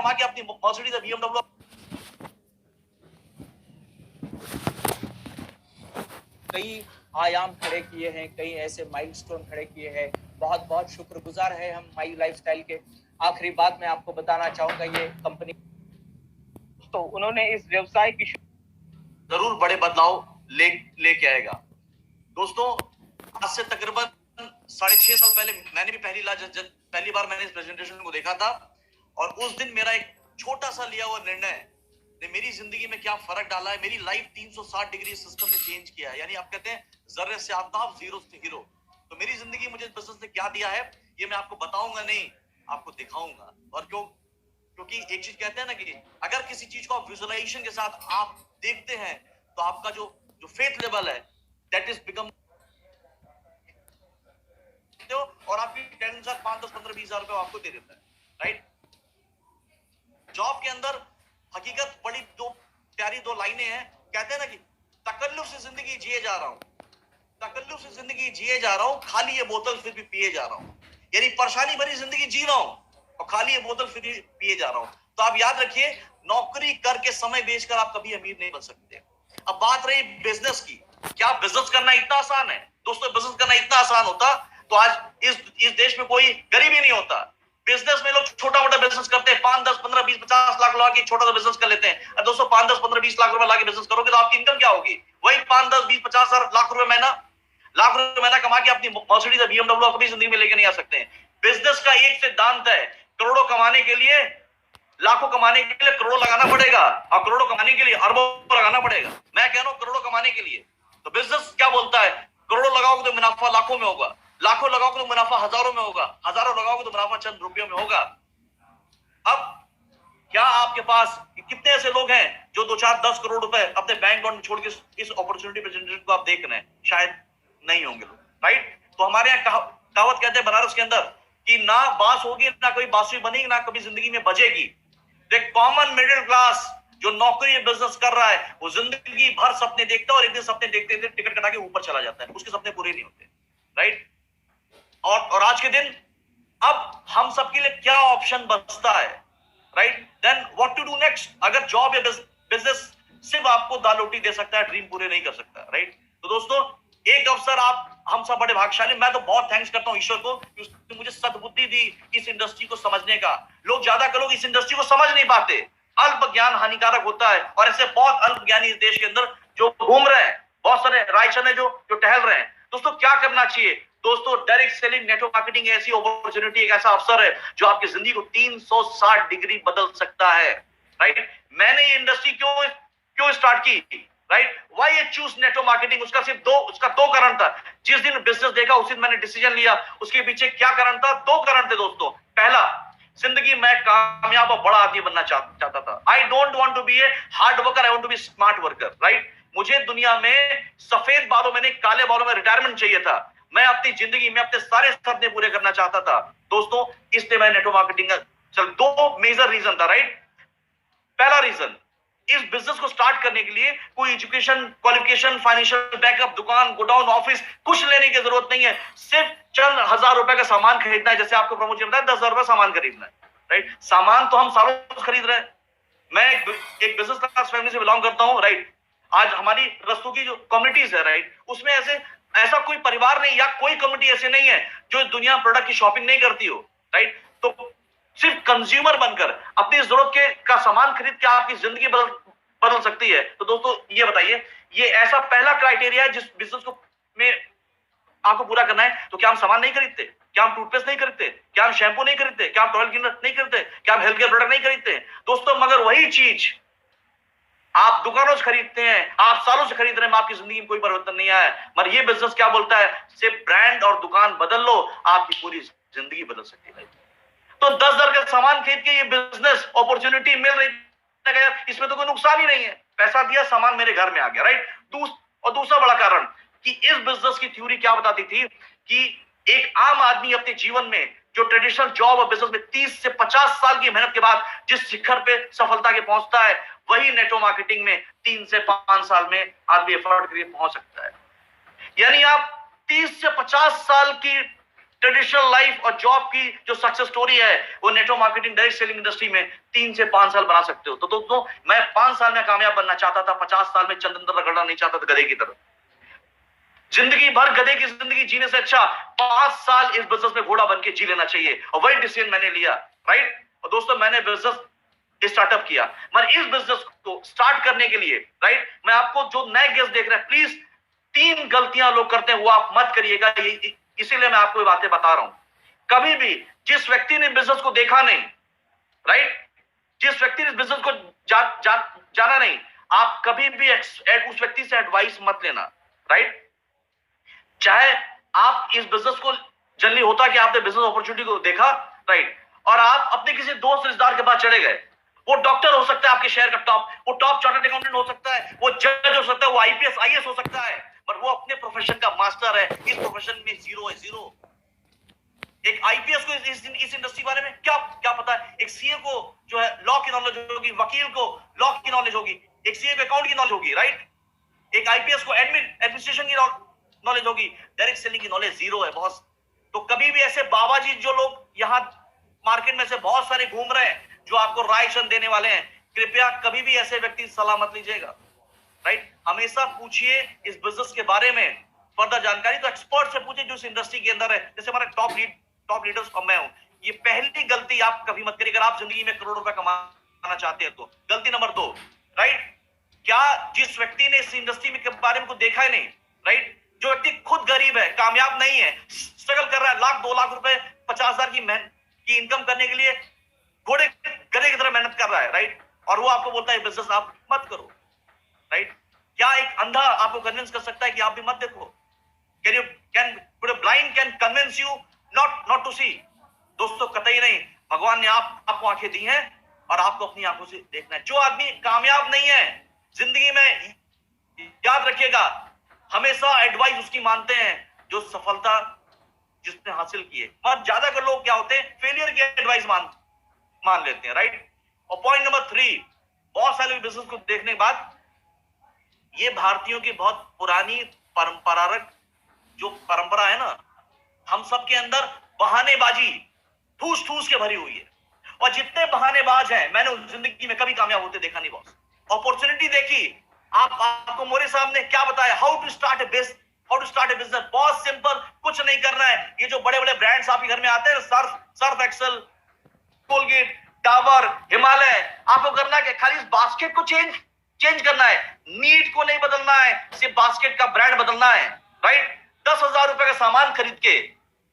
कमा के अपनी मर्सिडीज या BMW कई आयाम खड़े किए हैं, कई ऐसे माइलस्टोन खड़े किए हैं। बहुत बहुत शुक्रगुजार है हम माई लाइफस्टाइल के। आखिरी बात मैं आपको बताना चाहूंगा, ये कंपनी तो उन्होंने इस व्यवसाय की जरूर बड़े बदलाव लेके आएगा। दोस्तों, आज से तकरीबन 6.5 साल पहले मैंने भी पहली बार मैंने इस प्रेजेंटेशन को देखा था, और उस दिन मेरा एक छोटा सा लिया हुआ निर्णय ने मेरी जिंदगी में क्या फर्क डाला है। मेरी लाइफ 360 डिग्री सिस्टम ने चेंज किया है। यानी आप कहते हैं जर्रे से आफ्ताब, जीरो से हीरो। तो मेरी जिंदगी मुझे बिजनेस ने क्या दिया है ये मैं आपको बताऊंगा नहीं, आपको दिखाऊंगा। और क्योंकि एक चीज कहते हैं ना कि अगर किसी चीज को आप विजुअलाइजेशन के साथ आप देखते हैं तो आपका जो फेथ लेवल है दैट इज बिकम, और आपकी टेंशन 5, 10, 15, 20 हजार रुपए आपको दे देता है, राइट। जॉब के अंदर हकीकत बड़ी प्यारी दो लाइनें हैं। कहते हैं ना कि तकल्लुफ से जिंदगी जिए जा रहा हूं, तकल्लुफ से जिंदगी जिए जा रहा हूं, खाली ये बोतल फिर भी पिए जा रहा हूं। यानी परेशानी भरी जिंदगी जी रहा हूं और खाली ये बोतल फिर भी पिए जा रहा हूं। तो आप याद रखिए, नौकरी करके समय बेचकर आप कभी अमीर नहीं बन सकते। अब बात रही बिजनेस की, क्या बिजनेस करना इतना आसान है? दोस्तों, बिजनेस करना इतना आसान होता तो आज इस देश में कोई गरीब ही नहीं होता। बिजनेस में लोग छोटा मोटा बिजनेस करते हैं, 5, 10, 15, 20, 50 लाख लगा के छोटा सा बिजनेस कर लेते हैं। दोस्तों, 5, 10, 15, 20 लाख रुपए लाके बिजनेस करोगे तो आपकी इनकम क्या होगी? वही 5, 10, 20, 50 लाख रुपए महीना कमा के अपनी मर्सिडीज या BMW कभी जिंदगी में लेके नहीं आ सकते हैं। बिजनेस का एक सिद्धांत है, करोड़ों कमाने के लिए, लाखों कमाने के लिए करोड़ों लगाना पड़ेगा, और करोड़ों कमाने के लिए अरबों लगाना पड़ेगा। मैं कह रहा हूं करोड़ों कमाने के लिए। तो बिजनेस क्या बोलता है? करोड़ों लगाओगे तो मुनाफा लाखों में होगा, लाखों लगाओगे तो मुनाफा हजारों में होगा, हजारों लगाओगे तो मुनाफा चंद रुपयों में होगा। अब क्या आपके पास कितने ऐसे लोग हैं जो 2, 4, 10 करोड़ रुपए अपने बैंक अकाउंट में छोड़ के इस अपॉर्चुनिटी प्रेजेंटेशन को आप देख रहे हैं? शायद नहीं होंगे लोग, राइट। तो हमारे यहाँ कहावत कहते हैं बनारस के अंदर कि ना बांस होगी, ना कभी बांसुरी बनेगी, ना कभी जिंदगी में बजेगी। कॉमन मिडिल क्लास जो नौकरी या बिजनेस कर रहा है वो जिंदगी भर सपने देखता है, और एक दिन सपने देखते देखते टिकट कटा के ऊपर चला जाता है, उसके सपने पूरे नहीं होते, राइट। और आज के दिन अब हम सबके लिए क्या ऑप्शन बचता है, right? Then what to do next? अगर जॉब या बिजनेस सिर्फ आपको दाल रोटी दे सकता है, ड्रीम पूरे नहीं कर सकता, राइट? तो दोस्तों, एक अवसर हम सब बड़े भाग्यशाली, मैं तो बहुत थैंक्स करता हूं ईश्वर को कि उसने मुझे सद्बुद्धि दी इस इंडस्ट्री को समझने का। लोग इस इंडस्ट्री को समझ नहीं पाते, अल्प ज्ञान हानिकारक होता है, और ऐसे बहुत अल्प ज्ञानी इस देश के अंदर जो घूम रहे हैं, बहुत सारे रायचंद है जो टहल रहे हैं। दोस्तों, क्या करना चाहिए? दोस्तों, डायरेक्ट सेलिंग, नेटवर्क मार्केटिंग ऐसी अपॉर्चुनिटी, एक ऐसा अवसर है जो आपकी जिंदगी को 360 डिग्री बदल सकता है, राइट। मैंने ये इंडस्ट्री क्यों स्टार्ट की, right? Why I choose network marketing? उसका दो कारण था। जिस दिन बिजनेस देखा उस दिन मैंने डिसीजन लिया। उसके पीछे क्या कारण था? 2 कारण थे दोस्तों। पहला, जिंदगी में कामयाब और बड़ा आदमी बनना चाहता था। I don't want to be a hard worker, I want to be smart worker, right. मुझे दुनिया में सफेद बालों में नहीं, काले बालों में रिटायरमेंट चाहिए था। मैं अपनी जिंदगी में अपने सारे सपने पूरे करना चाहता था दोस्तों, इसलिए मैं नेटवर्क मार्केटिंग चल 2 मेजर रीजन था, राइट। पहला रीजन, इस बिजनेस को स्टार्ट करने के लिए कोई एजुकेशन, क्वालिफिकेशन, फाइनेंशियल बैकअप, दुकान, गोडाउन, ऑफिस कुछ लेने की जरूरत नहीं है। सिर्फ चंद हजार रुपए का सामान खरीदना है। जैसे आपको प्रमोद जी बताया, 10,000 रुपए सामान खरीदना है, राइट। सामान तो हम सालों से खरीद रहे हैं। मैं एक बिजनेस क्लास फैमिली से बिलोंग करता हूं, राइट। आज हमारी रस्तों की जो कम्युनिटीज है, राइट, उसमें ऐसा कोई परिवार नहीं या कोई कम्युनिटी ऐसे नहीं है जो इस दुनिया प्रोडक्ट की शॉपिंग नहीं करती हो, राइट। तो सिर्फ कंज्यूमर बनकर अपनी जरूरत का सामान खरीद के आपकी जिंदगी बदल सकती है। तो दोस्तों, ये बताइए, ये ऐसा पहला क्राइटेरिया है जिस बिजनेस को में आपको पूरा करना है। तो क्या हम सामान नहीं खरीदते? क्या हम टूथपेस्ट नहीं खरीदते? क्या हम शैम्पू नहीं खरीदते? क्या हम टॉयलेट क्लीनर नहीं खरीदते? क्या हम हेल्थ केयर प्रोडक्ट नहीं खरीदते? दोस्तों, मगर वही चीज आप दुकानों से खरीदते हैं, आप सालों से खरीद रहे हैं, आपकी जिंदगी में कोई परिवर्तन नहीं आया है। मगर ये बिजनेस क्या बोलता है? सिर्फ ब्रांड और दुकान बदल लो, आपकी पूरी जिंदगी बदल सकती है। तो 10,000 का सामान खरीद के ये बिजनेस अपॉर्चुनिटी मिल रही है, इसमें तो कोई नुकसान ही नहीं है। पैसा दिया, सामान मेरे घर में आ गया, राइट। और दूसरा बड़ा कारण कि इस बिजनेस की थ्योरी क्या बताती थी कि एक आम आदमी अपने जीवन में जो ट्रेडिशनल जॉब और बिजनेस में 30 से 50 साल की मेहनत के बाद जिस शिखर पे सफलता के पहुंचता है, वही नेटवर्क मार्केटिंग में 3 से 5 साल में आदमी एफर्ट करके पहुंच सकता है। यानी आप 30 से 50 साल की ट्रेडिशनल लाइफ और जॉब की जो सक्सेस स्टोरी है वो network marketing direct selling industry में 3 से 5 साल बना सकते हो। तो दोस्तों मैं 5 साल में कामयाब बनना चाहता था, 50 साल में चंद्र रगड़ना नहीं चाहता था गधे की तरह। जिंदगी भर गधे की जिंदगी जीने से अच्छा 5 साल इस बिजनेस में घोड़ा बन के जी लेना चाहिए, और वही डिसीजन मैंने लिया, राइट। और दोस्तों मैंने बिजनेस स्टार्टअप किया, मगर इस बिजनेस को स्टार्ट करने के लिए, राइट, मैं आपको जो नए गेस्ट देख रहे हैं, प्लीज 3 गलतियां लोग करते हैं वो आप मत करिएगा, इसीलिए मैं आपको ये बातें बता रहा हूं। कभी भी जिस व्यक्ति ने बिजनेस को देखा नहीं, राइट, जिस व्यक्ति ने बिजनेस को जाना नहीं, आप कभी भी उस व्यक्ति से एडवाइस मत लेना, राइट। चाहे आप इस बिजनेस को, जनरली होता कि आपने बिजनेस अपॉर्चुनिटी को देखा, राइट, और आप अपने किसी दोस्त रिश्तेदार के पास चले गए। वो डॉक्टर हो सकता है आपके शहर का टॉप, वो टॉप चार्टर्ड अकाउंटेंट हो सकता है, वो जज हो सकता है, वो आईपीएस आईएएस हो सकता है, पर वो अपने प्रोफेशन का मास्टर है, इस प्रोफेशन में जीरो है, जीरो। एक आईपीएस को इस इंडस्ट्री बारे में क्या क्या पता है, एक सीए को जो है लॉ की नॉलेज होगी, वकील को लॉ की नॉलेज होगी, एक सीए को अकाउंट की नॉलेज होगी, राइट, एक आईपीएस को एडमिनिस्ट्रेशन की नॉलेज होगी, डायरेक्ट सेलिंग की नॉलेज जीरो है बॉस। तो कभी भी ऐसे बाबा जी जो लोग यहाँ मार्केट में से बहुत सारे घूम रहे हैं जो आपको राय देने वाले हैं, कृपया कभी भी ऐसे व्यक्ति से सलाह मत लीजिएगा, राइट। हमेशा पूछिए इस बिजनेस के बारे में फर्दर जानकारी, तो एक्सपर्ट से पूछिए जो इस इंडस्ट्री के अंदर है, जैसे हमारे टॉप लीडर्स और मैं हूं। ये पहली गलती आप कभी मत करिए अगर आप जिंदगी में करोड़ रुपए कमाना चाहते हैं तो। गलती नंबर 2, राइट, क्या जिस व्यक्ति ने इस इंडस्ट्री में के बारे में कुछ देखा ही नहीं, राइट, जो व्यक्ति खुद गरीब है, कामयाब नहीं है, स्ट्रगल कर रहा है, 1 लाख 2 लाख रुपए 50,000 की इनकम करने के लिए घोड़े गधे की तरह मेहनत कर रहा है, राइट, और वो आपको बोलता है बिजनेस आप मत करो, राइट। क्या एक अंधा आपको कन्विंस कर सकता है कि आप भी मत देखो? Could a blind can convince you not to see? दोस्तों कतई नहीं। भगवान ने आपको आंखें दी हैं और आपको अपनी आंखों से देखना है। जो आदमी कामयाब नहीं है जिंदगी में, याद रखिएगा, हमेशा एडवाइस उसकी मानते हैं जो सफलता जिसने हासिल की है। और ज्यादातर लोग क्या होते हैं, फेलियर की एडवाइस मान लेते हैं, राइट। और पॉइंट नंबर 3, बहुत सारे बिजनेस को देखने के बाद, ये भारतीयों की बहुत पुरानी परंपरागत जो परंपरा है ना, हम सबके अंदर बहानेबाजी ठूस के भरी हुई है, और जितने बहानेबाज हैं मैंने उस जिंदगी में कभी कामयाब होते देखा नहीं बॉस। अपॉर्चुनिटी देखी, आपको मेरे सामने क्या बताया, how to start a business, बहुत सिंपल, कुछ नहीं करना है। ये जो बड़े बड़े ब्रांड्स आपके घर में आते हैं, Surf Excel, Colgate, Dabur, Himalaya, आपको करना क्या, खाली इस बास्केट को चेंज करना है, नीड को नहीं बदलना है, सिर्फ बास्केट का ब्रांड बदलना है, राइट। 10,000 रुपए का सामान खरीद के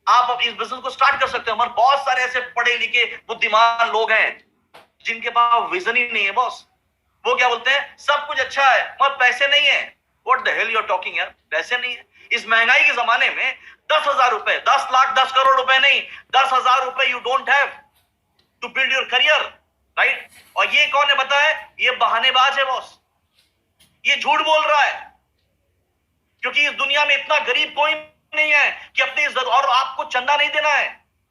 आप इस बिजनेस को स्टार्ट कर सकते हो। हमारे बहुत सारे ऐसे पढ़े लिखे बुद्धिमान लोग हैं जिनके पास विजन ही नहीं है बॉस। वो क्या बोलते हैं, सब कुछ अच्छा है मगर पैसे नहीं है। What the hell you are talking यार, पैसे नहीं है। इस महंगाई के जमाने में 10,000 रुपए, 10 लाख 10 करोड़ रुपए नहीं, 10,000 रुपए you don't have to build your career, right. और ये कौन है बताए, ये बहानेबाज है बॉस, ये झूठ बोल रहा है, क्योंकि इस दुनिया में इतना गरीब कोई नहीं है कि अपनी, और आपको चंदा नहीं देना है,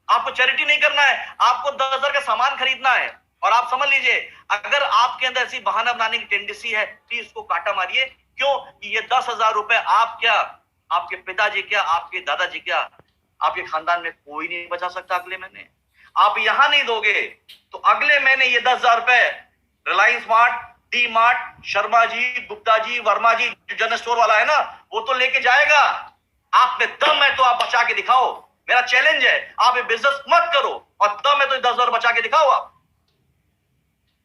आपको चैरिटी नहीं करना है, आपको 10,000 का सामान खरीदना है। और आप समझ लीजिए, अगर आपके अंदर ऐसी बहाना बनाने की टेंडेंसी है, प्लीज इसको काटा मारिए। क्यों? कि ये 10,000 रुपए आप क्या, आपके पिताजी क्या, आपके दादाजी क्या, आपके खानदान में कोई नहीं बचा सकता अगले महीने। आप यहां नहीं दोगे तो अगले महीने ये 10,000 रुपए Reliance smart, D Mart, Sharma ji, Gupta ji, Verma ji, जो जनरल स्टोर वाला है ना, वो तो लेके जाएगा। आप में दम है तो आप बचा के दिखाओ। मेरा चैलेंज है, आप ये बिजनेस मत करो, और दम है तो 10,000 बचा के दिखाओ। आप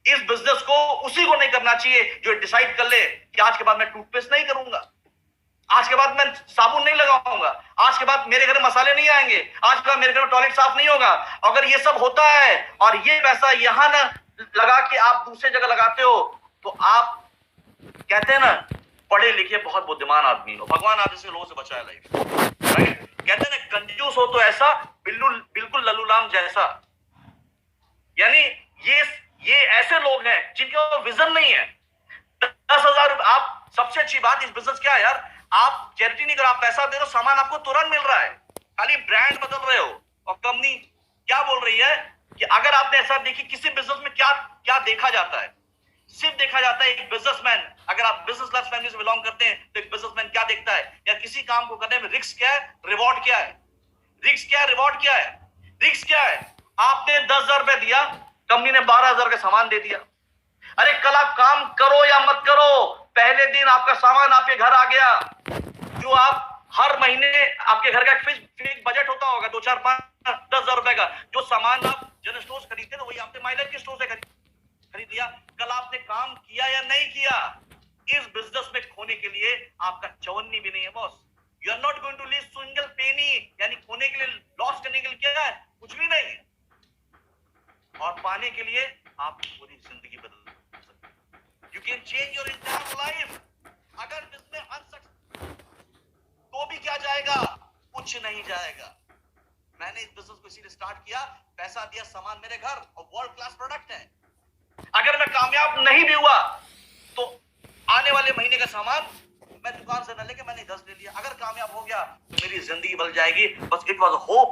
इस बिजनेस को उसी को नहीं करना चाहिए जो डिसाइड कर ले कि आज के बाद मैं टूथपेस्ट नहीं करूंगा, आज के बाद मैं साबुन नहीं लगाऊंगा, आज के बाद मेरे घर में मसाले नहीं आएंगे, आज के बाद मेरे घर में टॉयलेट साफ नहीं होगा। अगर ये सब होता है और ये पैसा यहां ना लगा के आप दूसरी जगह लगाते हो, तो आप कहते हैं ना, पढ़े लिखे बहुत बुद्धिमान आदमी हो। भगवान आप जैसे लोगों से बचाए लाइफ, राइट। कहते हैं ना, कंजूस हो तो ऐसा, बिल्कुल लल्लूलाम जैसा। यानी ये ऐसे लोग हैं जिनका विजन नहीं है। 10,000 रुपए, आप सबसे अच्छी बात इस बिजनेस क्या है यार, आप चैरिटी नहीं कर, आप पैसा दे रहे हो, सामान आपको तुरंत मिल रहा है, खाली ब्रांड बदल रहे हो। और कंपनी क्या बोल रही है कि अगर आपने ऐसा देखी, किसी बिजनेस में क्या देखा जाता है, सिर्फ देखा जाता है एक बिजनेसमैन, अगर आप बिजनेस क्लास फैमिली से बिलोंग करते हैं तो एक बिजनेसमैन क्या देखता है, या किसी काम को करने में रिस्क क्या है, रिवॉर्ड क्या है। रिस्क क्या है, रिवॉर्ड क्या है? रिस्क क्या है? आपने 10,000 रुपए दिया, कंपनी ने 12,000 का सामान दे दिया। अरे कल आप काम करो या मत करो, पहले दिन आपका सामान आपके घर आ गया। जो आप हर महीने आपके घर का एक फिक्स बजट होता होगा 2, 4, 5, 10,000 रुपए का, जो सामान आप जनरल स्टोर खरीदते थे वही आपने माइलेज के स्टोर से खरीद लिया। कल आपने काम किया या नहीं किया? इस बिजनेस में खोने के लिए आपका चवन्नी भी नहीं है boss. You are not going to lose single penny, यानी खोने के लिए, लॉस करने के लिए क्या है? कुछ भी नहीं है। और पाने के लिए आप पूरी जिंदगी बदल सकते हैं। You can change your entire life. अगर बिजनेस अनसक्सेसफुल तो भी क्या जाएगा? कुछ नहीं जाएगा। मैंने इस बिजनेस को इसीलिए स्टार्ट किया, पैसा दिया, सामान मेरे घर, और वर्ल्ड क्लास प्रोडक्ट है। अगर मैं कामयाब नहीं भी हुआ तो आने वाले महीने का सामान मैं दुकान से न लेके मैंने 10 ले लिया। अगर कामयाब हो गया तो मेरी जिंदगी बदल जाएगी। बस इट वाज होप।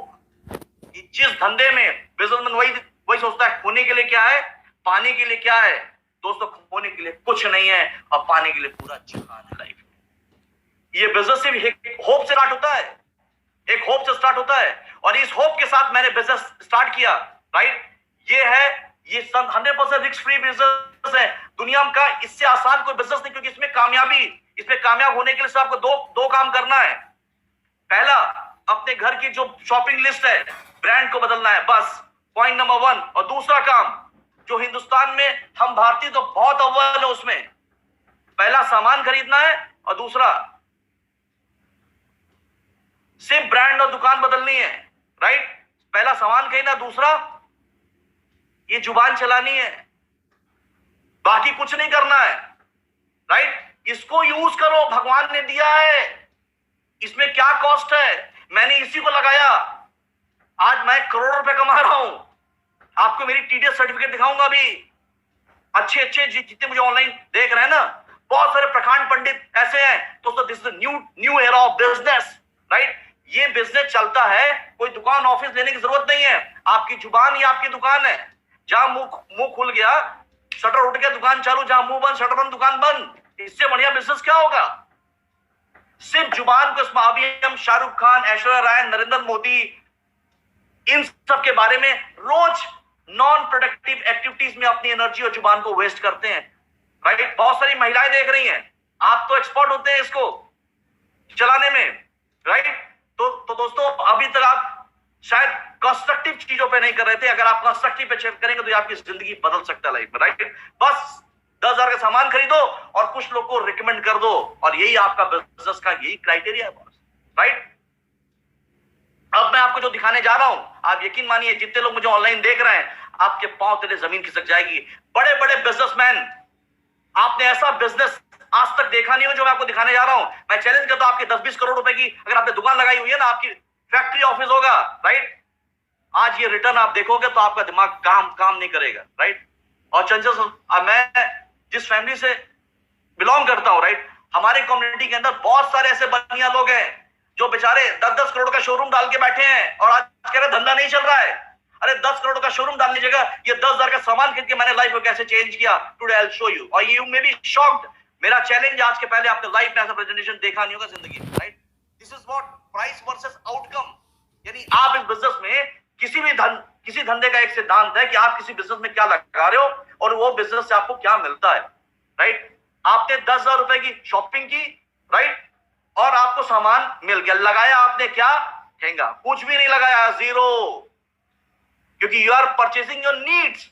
जिस धंधे में बिजनेसमैन वही सोचता है खोने के लिए क्या है, पाने के लिए क्या है। दोस्तों, खोने के लिए कुछ नहीं है और पाने के लिए पूरा जहान है लाइफ में। ये बिजनेस से भी एक होप से स्टार्ट होता है, एक होप से स्टार्ट होता है, और इस होप के साथ मैंने बिजनेस स्टार्ट किया। राइट, ये 100% रिस्क फ्री बिजनेस है। दुनिया का इससे आसान कोई बिजनेस नहीं, क्योंकि इसमें कामयाब होने के लिए सिर्फ आपको दो काम करना है। पहला, अपने घर की जो शॉपिंग लिस्ट है, ब्रांड को बदलना है, बस पॉइंट नंबर 1। और दूसरा काम, जो हिंदुस्तान में हम भारतीय तो बहुत अव्वल है उसमें, पहला सामान खरीदना है और दूसरा सिर्फ ब्रांड और दुकान बदलनी है। राइट, पहला सामान खरीदना, दूसरा ये जुबान चलानी है, बाकी कुछ नहीं करना है। राइट, इसको यूज करो, भगवान ने दिया है, इसमें क्या कॉस्ट है? मैंने इसी को लगाया, आज मैं करोड़ों रुपए कमा रहा हूं। आपको मेरी टीडीएस सर्टिफिकेट दिखाऊंगा अभी। अच्छे जितने मुझे ऑनलाइन देख रहे हैं ना, बहुत सारे प्रखंड पंडित ऐसे हैं। दोस्तों, this is new era of business. Right, ये बिजनेस चलता है, कोई दुकान ऑफिस लेने की जरूरत नहीं है। आपकी जुबान ही आपकी दुकान है। जहां मुंह खुल गया शटर उठ गया दुकान चालू, जहां मुंह बंद शटर बंद दुकान बंद। इससे बढ़िया बिजनेस क्या होगा? सिर्फ जुबान को, अभी हम शाहरुख खान, ऐश्वर्या राय, नरेंद्र मोदी, इन सब के बारे में रोज नॉन प्रोडक्टिव एक्टिविटीज में अपनी एनर्जी और जुबान को वेस्ट करते हैं। राइट, बहुत सारी महिलाएं देख रही हैं, आप तो एक्सपर्ट होते हैं इसको चलाने में। राइट, तो दोस्तों, अभी तक आप शायद कंस्ट्रक्टिव चीजों पे नहीं कर रहे थे। अगर आप कंस्ट्रक्टिव पे करेंगे तो आपकी जिंदगी बदल सकता है लाइफ में। राइट, बस 10,000 का सामान खरीदो और कुछ लोग को रिकमेंड कर दो, और यही आपका बिजनेस का यही क्राइटेरिया है बॉस। राइट, अब मैं आपको जो दिखाने जा रहा हूं, आप यकीन मानिए जितने लोग मुझे ऑनलाइन देख रहे हैं, आपके पांव तले जमीन खिसक जाएगी। बड़े बड़े बिजनेसमैन, आपने ऐसा बिजनेस आज तक देखा नहीं हो जो मैं आपको दिखाने जा रहा हूं। मैं चैलेंज करता हूं, आपके 10-20 करोड़ रुपए की अगर आपने दुकान लगाई हुई है ना, आपकी फैक्ट्री ऑफिस होगा। राइट, आज ये रिटर्न आप देखोगे तो आपका दिमाग काम नहीं करेगा। राइट, और चांसेस, मैं जिस फैमिली से बिलोंग करता हूं, राइट, हमारे कम्युनिटी के अंदर बहुत सारे ऐसे बढ़िया लोग हैं जो बेचारे 10-10 करोड़ का शोरूम डाल के बैठे हैं और आज कह रहे धंधा नहीं चल रहा है। अरे 10 करोड़ का शोरूम डालने की जगह ये 10,000 का सामान खरीद के मैंने लाइफ को कैसे चेंज किया। Today I will show you, और यू मे बी शॉक्ड। मेरा चैलेंज आज के पहले आपने लाइफ में ऐसा प्रेजेंटेशन देखा नहीं होगा जिंदगी में। Right, this is what price versus outcome. यानी आप इस बिजनेस में किसी धंधे का एक सिद्धांत है कि आप किसी बिजनेस में क्या लगा रहे हो और वो बिजनेस से आपको क्या मिलता है। राइट, आपने 10,000 रुपए की शॉपिंग की, राइट, और आपको सामान मिल गया। लगाया आपने क्या? ठेंगा, कुछ भी नहीं लगाया, जीरो, क्योंकि you are purchasing your needs.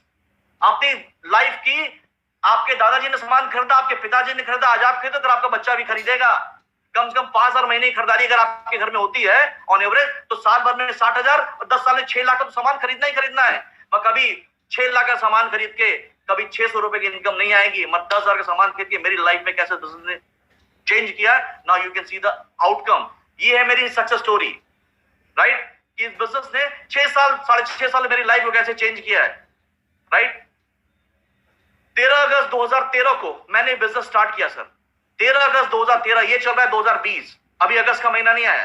अपनी लाइफ की, आपके दादाजी ने सामान खरीदा, आपके पिताजी ने खरीदा, आज आप खरीदो तो आपका बच्चा भी खरीदेगा। कम से कम 5,000 महीने की खरीदारी अगर आपके घर में होती है ऑन एवरेज, तो साल भर में 60,000 और 10 साल में 6 लाख का तो सामान खरीदना ही खरीदना है। मैं कभी 6 लाख का सामान खरीद के कभी 600 रुपए की इनकम नहीं आएगी। मैं 10,000 का सामान खरीद के मेरी लाइफ में कैसे बिजनेस ने चेंज किया, now you can see the outcome. ये है मेरी सक्सेस स्टोरी। राइट, इस बिजनेस ने 6 साल 6.5 साल मेरी लाइफ को कैसे चेंज किया है। राइट, 13 अगस्त 2013 को मैंने बिजनेस स्टार्ट किया सर। 13 अगस्त 2013, ये चल रहा है 2020, अभी अगस्त का महीना नहीं आया।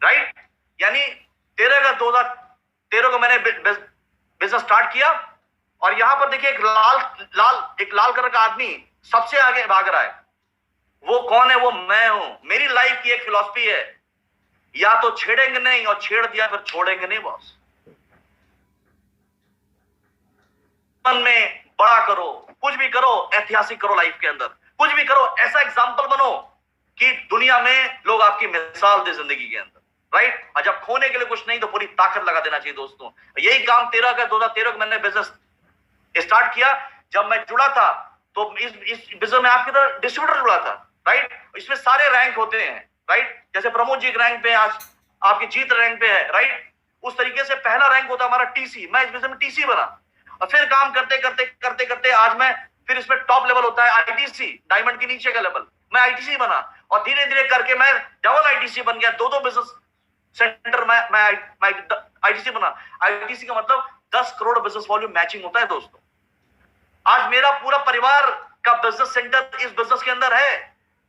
राइट, यानी 13 अगस्त 2013 को मैंने बिजनेस स्टार्ट किया, और यहां पर देखिए एक लाल कलर का आदमी सबसे आगे भाग रहा है। वो कौन है? वो मैं हूं। मेरी लाइफ की एक फिलॉसफी है, या तो छेड़ेंगे नहीं, और छेड़ दिया फिर छोड़ेंगे नहीं बॉस। मन में बड़ा करो, कुछ भी करो, ऐतिहासिक करो लाइफ के अंदर, कुछ भी करो, ऐसा एग्जाम्पल बनो कि दुनिया में लोग आपकी मिसाल दे जिंदगी के अंदर, राइट। और जब खोने के लिए कुछ नहीं तो पूरी ताकत लगा देना चाहिए दोस्तों। यही काम 2013 को मैंने बिजनेस स्टार्ट किया। जब मैं जुड़ा था तो इस बिजनेस में आपकी तरह डिस्ट्रीब्यूटर जुड़ा था, राइट। इसमें सारे रैंक होते हैं, राइट। जैसे प्रमोद जी रैंक पे, आज आपकी जीत रैंक पे है, राइट। उस तरीके से पहला रैंक होता हमारा टीसी, मैं इस बिजनेस में टीसी बना, और फिर काम करते करते करते करते आज मैं, फिर इसमें टॉप लेवल होता है आईटीसी, डायमंड के नीचे का लेवल, मैं आईटीसी बना, और धीरे धीरे करके मैं डबल आईटीसी बन गया, दो बिजनेस सेंटर मैं आईटीसी बना। आईटीसी का मतलब 10 करोड़ बिजनेस वॉल्यूम मैचिंग होता है दोस्तों। आज मेरा पूरा परिवार का बिजनेस सेंटर इस बिजनेस के अंदर है,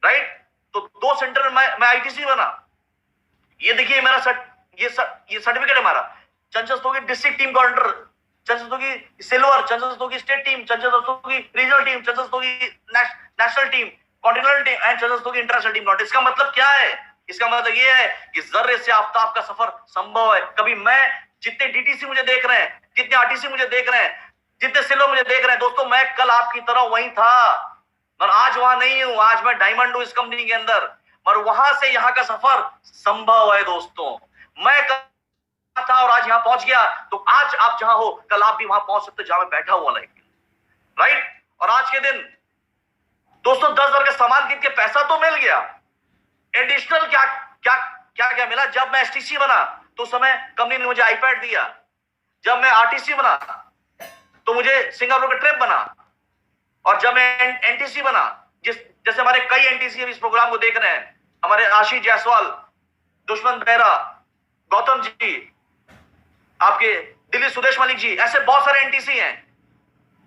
राइट। तो 2 सेंटर में मैं आईटीसी बना। ये देखिए मेरा ये सर्टिफिकेट है हमारा, चंचल की डिस्ट्रिक्ट टीम कोऑर्डिनेटर, चंचल की सिल्वर, चंचल की स्टेट टीम, चंचल की रीजनल टीम, चंचल की national team, continental team and चंचल की इंटरनेशनल टीम। नॉट इसका मतलब क्या है? इसका मतलब ये है कि जर्रे से आफ्ताब का सफर संभव है। कभी मैं, जितने डीटीसी मुझे देख रहे हैं, जितने आरटीसी मुझे देख रहे हैं, जितने सिल्वर मुझे देख रहे हैं दोस्तों, मैं कल आपकी तरह वहीं था, और आज वहां नहीं हूं। आज मैं डायमंड हूं इस कंपनी के अंदर, और वहां से यहां का सफर संभव है दोस्तों। मैं था और आज यहां पहुंच गया, तो आज आप जहां हो कल आप भी वहां पहुंच सकते हो जहां मैं बैठा हुआ, राइट। और आज के दिन दोस्तों 10,000 का सामान खरीद के पैसा तो मिल गया, एडिशनल क्या क्या क्या क्या मिला? जब मैं एसटीसी बना तो उस समय कंपनी ने मुझे आईपैड दिया। जब मैं आरटीसी बना तो मुझे सिंगापुर का ट्रिप बना, और जब मैं एनटीसी बना, जैसे हमारे कई एनटीसी इस प्रोग्राम को देख रहे हैं, हमारे आशीष जायसवाल, दुष्मंत बेहरा, गौतम जी, आपके दिल्ली सुदेश मलिक जी, ऐसे बहुत सारे एनटीसी हैं,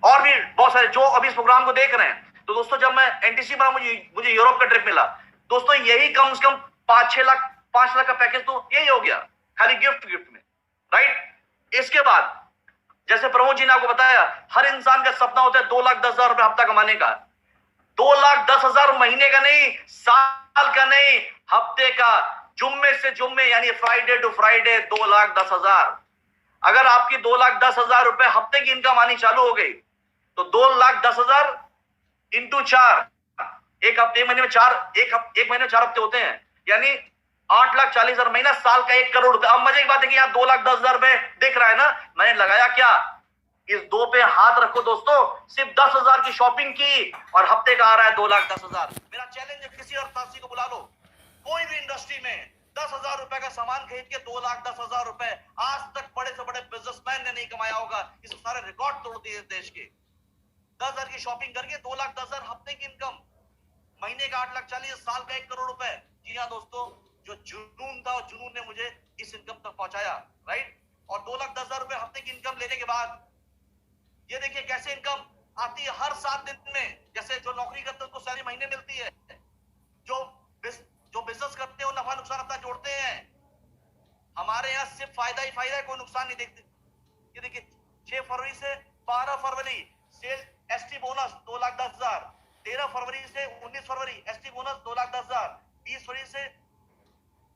और भी बहुत सारे जो अभी इस प्रोग्राम को देख रहे हैं। तो दोस्तों जब मैं एनटीसी बना, मुझे यूरोप का ट्रिप मिला दोस्तों। यही कम से कम 5 लाख का पैकेज तो यही हो गया, खाली गिफ्ट में, राइट। इसके बाद जैसे प्रमोद जी ने आपको बताया, हर इंसान का सपना होता है 2,10,000 रुपए हफ्ता कमाने का। 2,10,000 महीने का नहीं, साल का नहीं, हफ्ते का, जुम्मे से जुम्मे, यानी फ्राइडे टू फ्राइडे 2,10,000। अगर आपकी 2,10,000 रुपए हफ्ते की इनकम आनी चालू हो गई तो 2,10,000 इंटू 4, एक महीने में 4 हफ्ते होते हैं, यानी 8,40,000 महीना, साल का 1 करोड़ रुपए। अब मजे की बात है कि यहाँ 2,10,000 रुपए दिख रहा है ना, मैंने लगाया क्या? इस 2 पे हाथ रखो दोस्तों, सिर्फ 10,000 की शॉपिंग की और हफ्ते का आ रहा है 2,10,000। मेरा चैलेंज है, किसी अर्थशास्त्री को बुला लो, कोई भी इंडस्ट्री में 10,000 रुपए का सामान खरीद के 2,10,000 रुपए आज तक बड़े से बड़े बिजनेसमैन ने नहीं कमाया होगा। इस सारे रिकॉर्ड तोड़ दिए देश के। 10,000 की शॉपिंग करके 2,10,000 हफ्ते की इनकम, महीने का 8,40,000, साल का 1 करोड़ रुपए। जी हाँ दोस्तों, जो जुनून था, जुनून ने मुझे इस इनकम तक पहुंचाया, राइट। और 2,10,000 रुपए हफ्ते की इनकम लेने के बाद ये देखिए कैसे इनकम आती है हर 7 दिन में। जैसे जो नौकरी करते हैं उनको सारी महीने मिलती है, जो बिजनेस करते हैं वो नफा नुकसान अपना जोड़ते हैं। हमारे यहाँ सिर्फ फायदा ही फायदा है, कोई नुकसान नहीं देखते। ये देखिए 6 फरवरी से 12 फरवरी सेल एसटी बोनस 2,10,000, 13 फरवरी से 19 फरवरी एसटी बोनस 2,10,000, 20 फरवरी से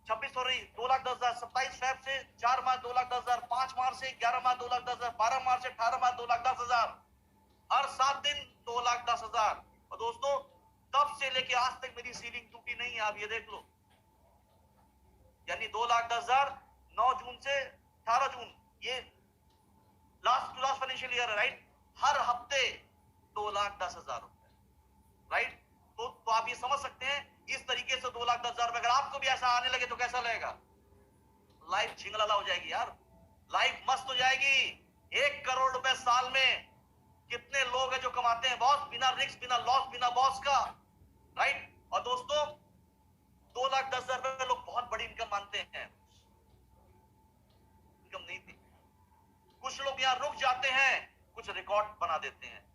26 फरवरी 2,10,000, 27 फेब से 4 माह 2,10,000, 5 मार्च से 11 माह 2,10,000, 12 मार्च से 18 माह 2,10,000, हर 7 दिन 2,10,000। और दोस्तों तब से लेके आज तक मेरी सीलिंग टूटी नहीं है, आप ये देख लो, यानी 2,10,000 9 जून से 18 जून, ये last to last financial year है, राइट। हर हफ्ते 2,10,000 रुपए, राइट। तो आप ये समझ सकते हैं, इस तरीके से 2,10,000 रुपए अगर आपको भी ऐसा आने लगे तो कैसा लगेगा? लाइफ झिंगलाला हो जाएगी यार, लाइफ मस्त हो जाएगी। 1 करोड़ रुपए साल में कितने लोग हैं जो कमाते हैं बॉस, बिना रिस्क, बिना लॉस, बिना बॉस का, राइट। और दोस्तों 2,10,000 रुपए लोग बहुत बड़ी इनकम मानते हैं, इनकम नहीं थी। कुछ लोग यहाँ रुक जाते हैं, कुछ रिकॉर्ड बना देते हैं।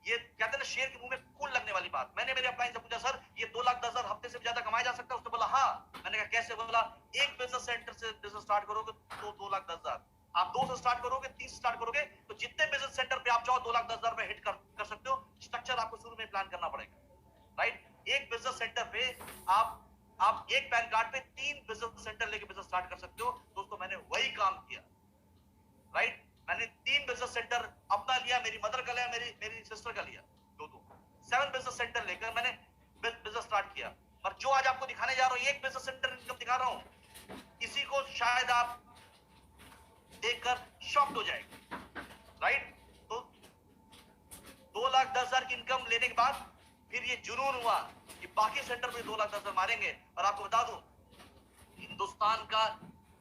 ये कहते हैं ना, शेर के मुंह में फूल लगने वाली बात। मैंने मेरे अपलाइन से पूछा, सर ये 2,10,000 हफ्ते से ज्यादा कमाया जा सकता है? उसने बोला हाँ। मैंने कहा कैसे? बोला एक बिजनेस सेंटर से बिजनेस स्टार्ट करोगे तो 2,10,000, आप 2 से स्टार्ट करोगे, 3 से स्टार्ट करोगे तो जितने बिजनेस सेंटर पे आप चाहो 2,10,000 रुपए हिट कर सकते हो। स्ट्रक्चर आपको शुरू में प्लान करना पड़ेगा, राइट। एक बिजनेस सेंटर पे आप आप एक पैन कार्ड पे 3 बिजनेस सेंटर लेके बिजनेस स्टार्ट कर सकते हो। दोस्तों मैंने वही काम किया, राइट। मैंने 3 बिजनेस सेंटर अपना लिया, मेरी मदर का लिया, मेरी सिस्टर का लिया, दो 7 बिजनेस सेंटर लेकर मैंने बिजनेस स्टार्ट किया। और जो आज आपको दिखाने जा रहा हूं, एक बिजनेस सेंटर इनकम दिखा रहा हूं, इसी को शायद आप देखकर शॉक्ड हो जाएंगे, राइट। तो 2,10,000 की इनकम लेने के बाद फिर ये जुनून हुआ कि बाकी सेंटर पे 2,10,000 मारेंगे। और आपको बता दूं, हिंदुस्तान का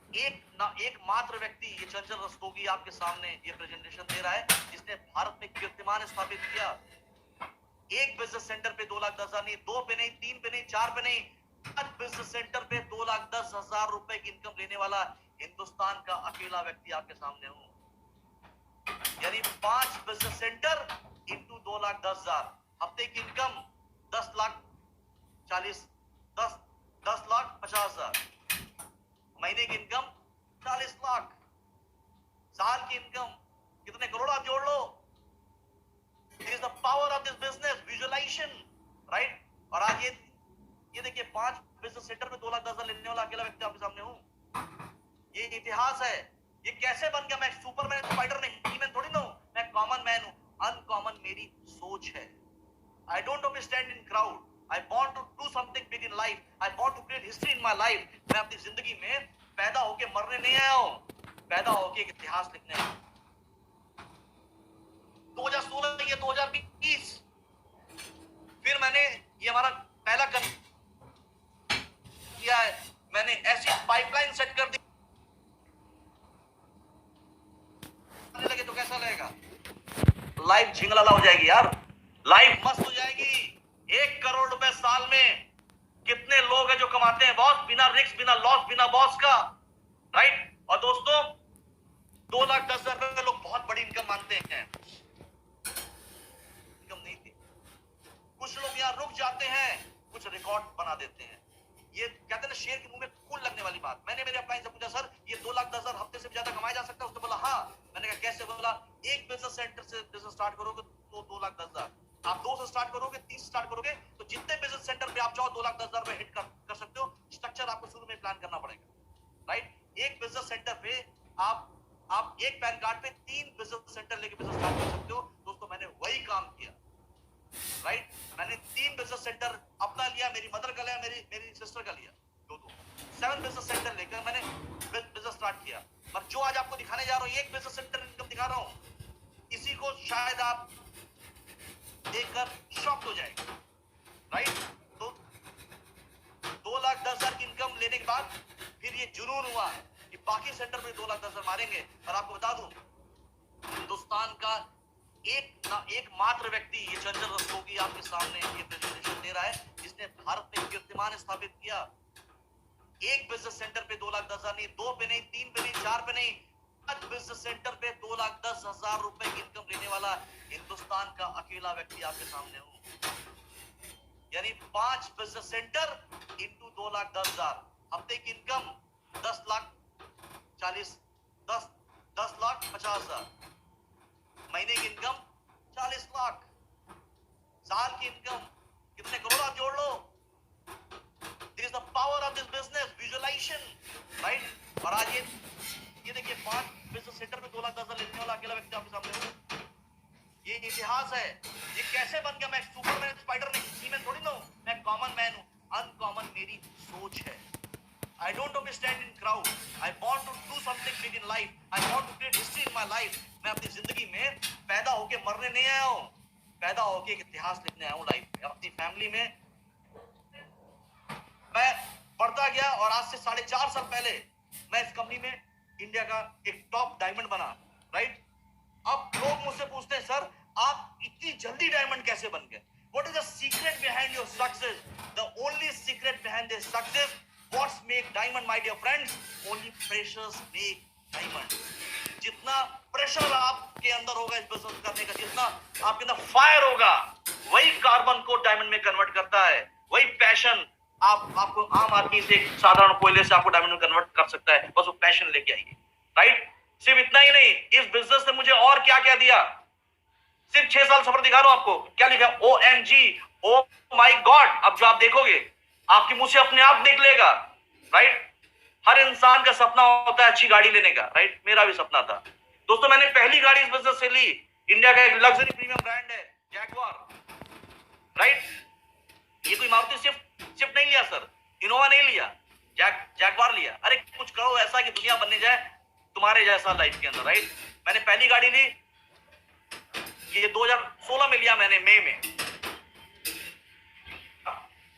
एक मात्र व्यक्ति, ये चंचल रस्तोगी आपके सामने ये प्रेजेंटेशन दे रहा है, जिसने भारत में कीर्तिमान स्थापित किया। एक बिजनेस सेंटर पे 2,10,000 नहीं, 2 पे नहीं, 3 पे नहीं, 4 पे नहीं, 5 बिजनेस सेंटर पे 2,10,000 रुपए की इनकम लेने वाला हिंदुस्तान का अकेला व्यक्ति आपके सामने हूं। यानी 5 बिजनेस सेंटर इंटू 2,10,000, हफ्ते की इनकम 10,40,000, 10,50,000, महीने की इनकम 40 लाख, साल की इनकम कितने करोड़ आप जोड़ लो। It is the power of this business visualization, right? और आज ये देखिए 5 बिजनेस सेंटर पे 2,10,000 लेने वाला अकेला व्यक्ति आपके सामने हूं। ये इतिहास है। ये कैसे बन गया? मैं सुपरमैन स्पाइडर नहीं, हीमैन थोड़ी ना हूं, मैं कॉमन मैन हूं। अनकॉमन मेरी सोच है। I don't want to stand in crowd. I want to do something big in life. I want to create history in my life. मैं अपनी जिंदगी में पैदा होके मरने नहीं आया हूं, पैदा होके एक इतिहास लिखने आया हूं। 2016 ये 2020 फिर मैंने ये हमारा पहला किया है। मैंने ऐसी पाइपलाइन सेट कर दी लगे तो कैसा लगेगा? लाइफ झिंगलाला हो जाएगी यार, लाइफ मस्त हो जाएगी। 1 करोड़ रुपए साल में कितने लोग हैं जो कमाते हैं बॉस, बिना रिस्क, बिना लॉस, बिना बॉस का, राइट। और दोस्तों 2,10,000 रुपए लोग बहुत बड़ी इनकम मानते हैं, नहीं थी। कुछ लोग यहाँ रुक जाते हैं, कुछ रिकॉर्ड बना देते हैं। ये कहते हैं ना, शेर के मुंह में फूल लगने वाली बात। मैंने मेरे अपलाइन से पूछा, सर ये 2,10,000 हफ्ते से ज्यादा कमाया जा सकता है? उसने बोला हाँ। मैंने कहा कैसे? बोला एक बिजनेस सेंटर से बिजनेस स्टार्ट करोगे तो 2,10,000, आप 2 से स्टार्ट करोगे, 3 से स्टार्ट करोगे तो जितने बिजनेस सेंटर पे आप चाहो 2,10,000 रुपए हिट कर सकते हो। स्ट्रक्चर आपको शुरू में प्लान करना पड़ेगा, राइट। एक बिजनेस सेंटर पे आप एक पैन कार्ड पे 3 बिजनेस सेंटर लेके बिजनेस स्टार्ट कर सकते हो। दोस्तों मैंने वही काम किया, राइट। मैंने 3 बिजनेस सेंटर अपना लिया, मेरी मदर का लिया, मेरी सिस्टर का लिया, दो 7 बिजनेस सेंटर लेकर मैंने बिजनेस स्टार्ट किया। और जो आज आपको दिखाने जा रहा हूं, एक बिजनेस सेंटर इनकम दिखा रहा हूं, इसी को शायद आप देखकर शॉक्ड हो जाएंगे, राइट। तो 2,10,000 की इनकम लेने के बाद फिर ये जुनून हुआ कि बाकी सेंटर में 2,10,000 मारेंगे। और आपको बता दूं, हिंदुस्तान का एक मात्र व्यक्ति, ये चंचल रस्तोगी आपके सामने ये प्रेजेंटेशन दे रहा है, जिसने भारत में कीर्तिमान स्थापित किया। एक बिजनेस सेंटर पे 2,10,000 नहीं, 2 पे नहीं, 3 पे नहीं, 4 पे नहीं, 5 बिजनेस सेंटर पे 2,10,000 रुपए की इनकम लेने वाला हिंदुस्तान का अकेला व्यक्ति आपके सामने हूं। यानी 5 बिजनेस सेंटर इंटू 2,10,000, हफ्ते की इनकम 10,40,000, 10,50,000, महीने की इनकम 40 लाख, साल की इनकम कितने करोड़ आप जोड़ लो। This is the power of this business visualization, right? और आज ये देखिए 5 बिजनेस सेंटर पे 2,10,000 लेने वाला अकेला व्यक्ति आपके सामने हूं। ये इतिहास है। ये कैसे बन गया? मैं सुपरमैन स्पाइडर नहीं, हीमैन थोड़ी ना हूं, मैं कॉमन मैन हूं। अनकॉमन मेरी सोच है। I don't want to stand in crowd. I want to do something big in life. I want to create history in my life. मैं अपनी जिंदगी में पैदा होके मरने नहीं आया हूं, पैदा होके एक इतिहास लिखने आया हूं लाइफ में। अपनी फैमिली में मैं बढ़ता गया और आज से 4.5 साल पहले मैं इस कंपनी में इंडिया का एक टॉप डायमंड बना, राइट। अब लोग मुझसे पूछते हैं, सर आप इतनी जल्दी डायमंड कैसे बन गए? What is the secret behind your success? The only secret behind this success, what's make diamond, my dear friends? Only pressures make diamond. जितना प्रेशर आपके अंदर होगा इस बिजनेस करने का, जितना आपके अंदर फायर होगा, वही कार्बन को डायमंड में कन्वर्ट करता है। वही पैशन आपको आम आदमी से, साधारण कोयले से आपको डायमंड में कन्वर्ट कर सकता है। बस वो पैशन लेके आइए, राइट। सिर्फ इतना ही नहीं, इस बिजनेस ने मुझे और क्या क्या दिया। सिर्फ 6 साल सफर दिखा रहा हूं आपको। क्या लिखा? OMG, ओ माई गॉड। अब जो आप देखोगे आपके मुंह से अपने आप निकलेगा, राइट? हर इंसान का सपना होता है अच्छी गाड़ी लेने का, राइट? मेरा भी सपना था दोस्तों। मैंने पहली गाड़ी इस बिजनेस से ली, इंडिया का एक लग्जरी प्रीमियम ब्रांड है जैगवार, राइट? ये कोई मारुति स्विफ्ट नहीं लिया सर, इनोवा नहीं लिया, जैगवार लिया। अरे कुछ करो ऐसा कि दुनिया बनने जाए तुम्हारे जैसा लाइफ के अंदर, राइट? मैंने पहली गाड़ी ली, ये 2016 में लिया मैंने, मई में,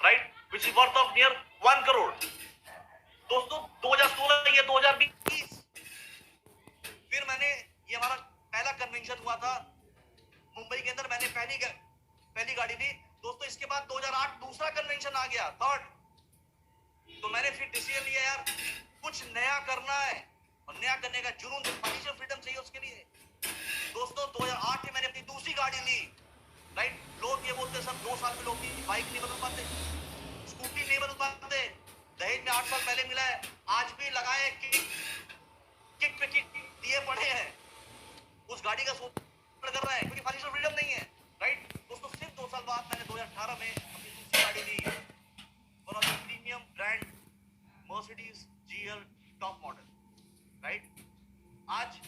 right? Which is worth of near 1 crore दोस्तों। 2016 ये 2020, फिर मैंने, ये हमारा पहला कन्वेंशन हुआ था मुंबई के अंदर, मैंने पहली गाड़ी ली दोस्तों। इसके बाद 2008 दूसरा कन्वेंशन आ गया, थर्ड। तो मैंने फिर डिसीजन लिया यार कुछ नया करना है, और नया करने का जुनून, फाइनेंशियल फ्रीडम चाहिए उसके लिए दोस्तों। 2008 में मैंने अपनी दूसरी गाड़ी ली, राइट? लोग ये बोलते सर 2 साल में लोग की बाइक नहीं बदल पाते, स्कूटी नहीं बदल पाते, दहेज में 8 साल पहले मिला है, आज भी लगाए किक पे किक दिए पड़े हैं, उस गाड़ी का सोच कर रहा है क्योंकि फाइनेंशियल फ्रीडम नहीं है, राइट दोस्तों? सिर्फ 2 साल बाद मैंने 2018 में अपनी दूसरी गाड़ी ली, one of the premium brand Mercedes GL top model, right? आज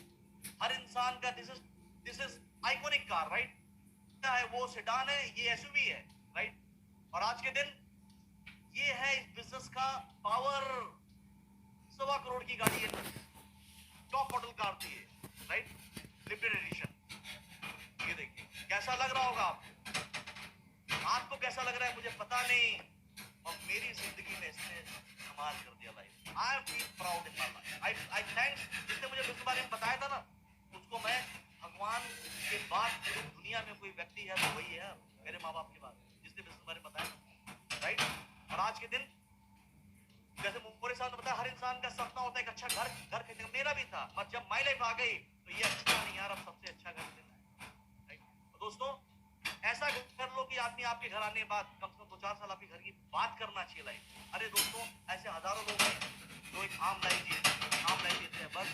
हर इंसान का this is iconic car, right? क्या है वो? सेडान है, ये एसयूवी है, राइट? और आज के दिन ये है इस बिजनेस का पावर। 1.25 करोड़ की गाड़ी है, टॉप मॉडल कार थी ये, राइट? Limited edition. ये देखिए कैसा लग रहा होगा आपको कैसा लग रहा है मुझे पता नहीं, और मेरी जिंदगी में इसने कमाल कर दिया life. I feel proud in my life. I thanks जिसने मुझे बिजनेस बारे में बताया था ना, उसको मैं भगवान के बाद पूरी दुनिया में कोई व्यक्ति है तो वही है मेरे माँ बाप के बाद, जिसने बिजनेस बारे में बताया, राइट? और आज के दिन जैसे मुझे साहब ने बताया, हर इंसान का सपना होता है एक अच्छा घर खरीदने का, मेरा भी था, पर जब माई लाइफ आ गई तो ये अच्छा नहीं यार, अब सबसे अच्छा घर लेना है, राइट? तो दोस्तों ऐसा कर लो कि आदमी आपके घर आने के बाद कम से कम 2-4 साल आपके घर की बात करना चाहिए लाइफ। अरे दोस्तों ऐसे हजारों लोग हैं जो एक आम लाइफ जीते हैं, बस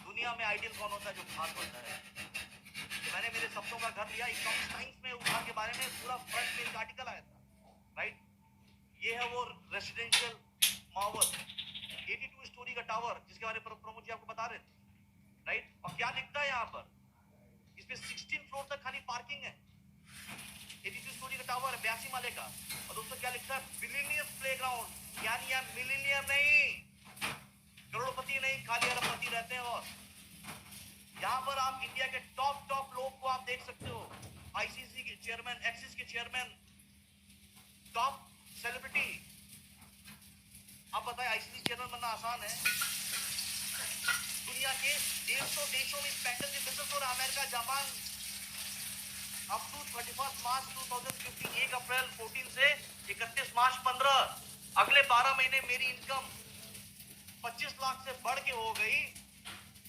दुनिया में आइडियल कौन होता है? जो खास होता है। तो मैंने मेरे सपनों का घर लिया, इकोनॉमिक्स टाइम्स में उसका के बारे में पूरा फ्रंट पेज आर्टिकल आया था, राइट? ये है वो रेसिडेंशियल मावर 82 स्टोरी का टावर जिसके बारे में प्रमोद जी आपको बता रहे थे, राइट? और क्या लिखता है यहाँ पर? इसमें 16 फ्लोर तक खाली पार्किंग है, 82 स्टोरी का टावर है, 82 माले का। और दोस्तों क्या लिखता है? बिलियनियर्स प्लेग्राउंड, यानी यहाँ मिलियनियर नहीं, करोड़पति नहीं, खाली अरबपति रहते हैं। और यहाँ पर आप इंडिया के टॉप लोग को आप देख सकते हो, आईसीसी के चेयरमैन, एक्सिस के चेयरमैन, टॉप सेलिब्रिटी। आप बताएं आईसीसी चेयरमैन बनना आसान है? दुनिया के 150 देशों में इस पैटर्न के बिजनेस हो रहा है, अमेरिका, जापान। अप टू 31 मार्च 2015, 1 अप्रैल 14 से 31 मार्च 15, अगले 12 महीने मेरी इनकम 25 लाख से बढ़ के हो गई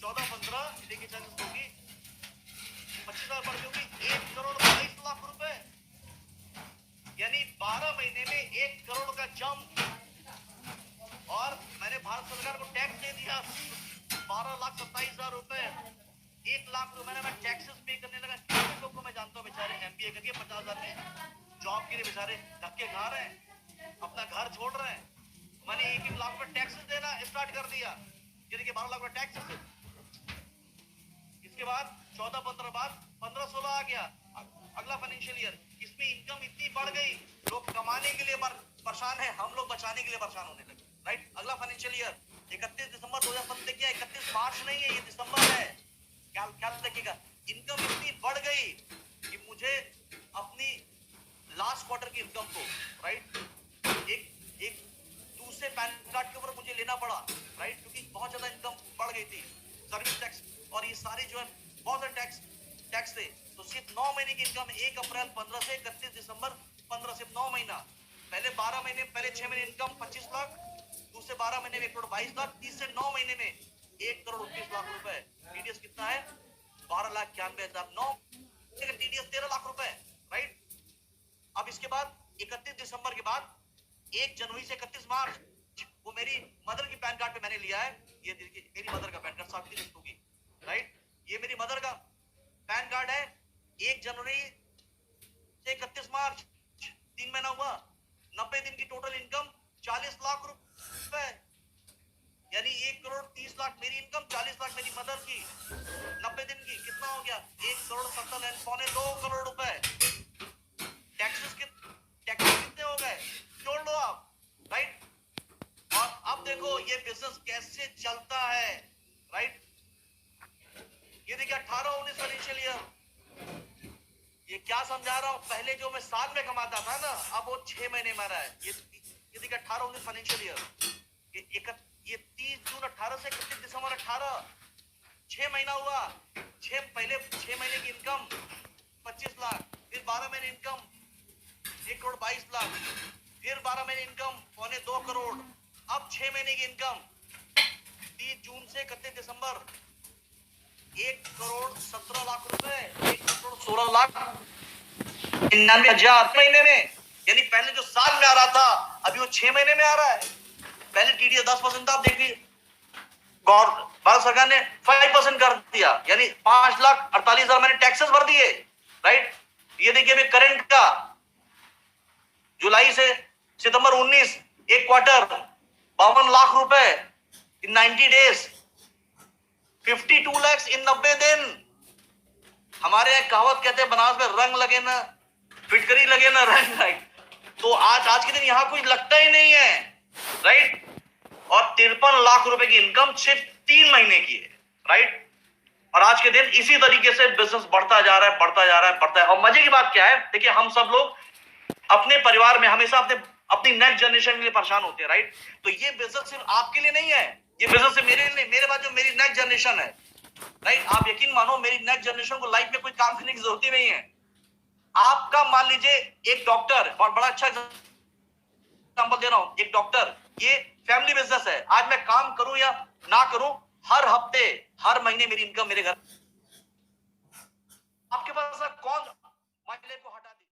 14-15, देखिए चालीस होगी, 25 लाख बढ़ के होगी 1 करोड़ 22 लाख रुपए, यानी 12 महीने में 1 करोड़ का जंप। और मैंने भारत सरकार को टैक्स दे दिया 12,27,000 रुपए, 1 लाख रुपए मैं टैक्सेस पे करने लगा। कितने लोग को मैं जानता हूँ बेचारे एमबीए करके 50,000 में जॉब के लिए बेचारे धक्के खा रहे हैं, अपना घर छोड़ रहे हैं। मैंने 1-1 लाख रुपए टैक्सेस देना स्टार्ट कर दिया, ये देखिए 12 लाख रुपए टैक्सेस। इसके बाद 14-15 बाद 15-16 आ गया, अगला फाइनेंशियल ईयर, इसमें इनकम इतनी बढ़ गई, लोग कमाने के लिए परेशान है, हम लोग बचाने के लिए परेशान होने लगे, राइट? अगला फाइनेंशियल ईयर 31 दिसंबर 2015 किया, 31 मार्च नहीं है, ये दिसंबर है। क्या देखिएगा, इनकम इतनी बढ़ गई कि मुझे अपनी लास्ट क्वार्टर की इनकम को, राइट, एक दूसरे पैन कार्ड के ऊपर मुझे लेना पड़ा, राइट? क्योंकि बहुत ज्यादा इनकम बढ़ गई थी, सर्विस टैक्स और ये सारे जो है बहुत सारे टैक्स थे। तो सिर्फ 9 महीने की इनकम, 1 अप्रैल 15 से 31 दिसंबर 15, सिर्फ 9 महीना। पहले 12 महीने, पहले 6 महीने इनकम 25 लाख, दूसरे 12 महीने में 1 करोड़ 22 लाख, तीसरे 9 महीने में 1 करोड़ 29 लाख रुपए। टीडीएस कितना है? 12,91,000। 9 टीडीएस 13 लाख रुपए, राइट? अब इसके बाद 31 दिसंबर के बाद 1 जनवरी से 31 मार्च, वो मेरी मदर की पैन कार्ड पे मैंने लिया है, ये देखिए मेरी मदर का पैन कार्ड, सावित्री लिस्ट होगी, राइट? ये मेरी मदर का पैन कार्ड है। 1 जनवरी से 31 मार्च 3 महीना हुआ, 90 दिन की टोटल इनकम 40 लाख रुपए, यानी 1,30,00,000 मेरी इनकम, 40 लाख मेरी मदर की। 90 दिन की कितना हो गया? 1,70,00,000, पौने 2 करोड़ रुपए। टैक्सेस कितने हो गए? जोड़ लो आप, राइट। और अब देखो ये बिजनेस कैसे चलता है, राइट। ये देखिए 18-19 फाइनेंशियल ईयर, ये क्या समझा रहा हूं, पहले जो मैं साल में कमाता था ना, अब वो 6 महीने में रहा है। ये देखिए 18-19 फाइनेंशियल ईयर, ये 30 जून 18 से 31 दिसंबर 18, 6 महीना हुआ। पहले 6 महीने की इनकम 25 लाख, फिर 12 महीने इनकम 1,22,00,000, फिर 12 महीने इनकम पौने 2 करोड़। अब 6 महीने की इनकम 30 जून से 31 दिसंबर 1,17,00,000 रुपए, 1,16,99,000 महीने में। यानी पहले जो साल में आ रहा था, अभी वो 6 महीने में आ रहा है। पहले टीडीएस 10% था, आप देखिए भारत सरकार ने 5% कर दिया, यानी 5,48,000 मैंने टैक्सेस भर दिए, राइट। ये देखिए अभी करंट का जुलाई से सितंबर 19 एक क्वार्टर 52 लाख रुपए इन 90 डेज, 52 लाख इन 90 दिन। हमारे यहाँ कहावत कहते हैं बनारस में, रंग लगे ना फिटकरी लगे ना रंग, राइट। तो आज के दिन यहाँ कुछ लगता ही नहीं है, राइट। और 53 लाख रुपए की इनकम सिर्फ 3 महीने की है, राइट। और आज के दिन इसी तरीके से बिजनेस बढ़ता जा रहा है, बढ़ता जा रहा है, बढ़ता है। और मजे की बात क्या है, देखिए हम सब लोग अपने परिवार में हमेशा अपनी नेक्स्ट जनरेशन के लिए परेशान होते हैं, राइट। तो ये बिजनेस सिर्फ आपके लिए नहीं है, ये बिजनेस सिर्फ मेरे लिए नहीं, मेरे बाद जो मेरी नेक्स्ट जनरेशन है, राइट। आप यकीन मानो मेरी नेक्स्ट जनरेशन को लाइफ में कोई काम करने की जरूरत ही नहीं है। आपका मान लीजिए एक डॉक्टर, बहुत बड़ा अच्छा एग्जांपल दे रहा हूं, एक डॉक्टर, ये फैमिली बिजनेस है। आज मैं काम करूं या ना करूं, हर हफ्ते हर महीने मेरी इनकम मेरे घर। आपके पास कौन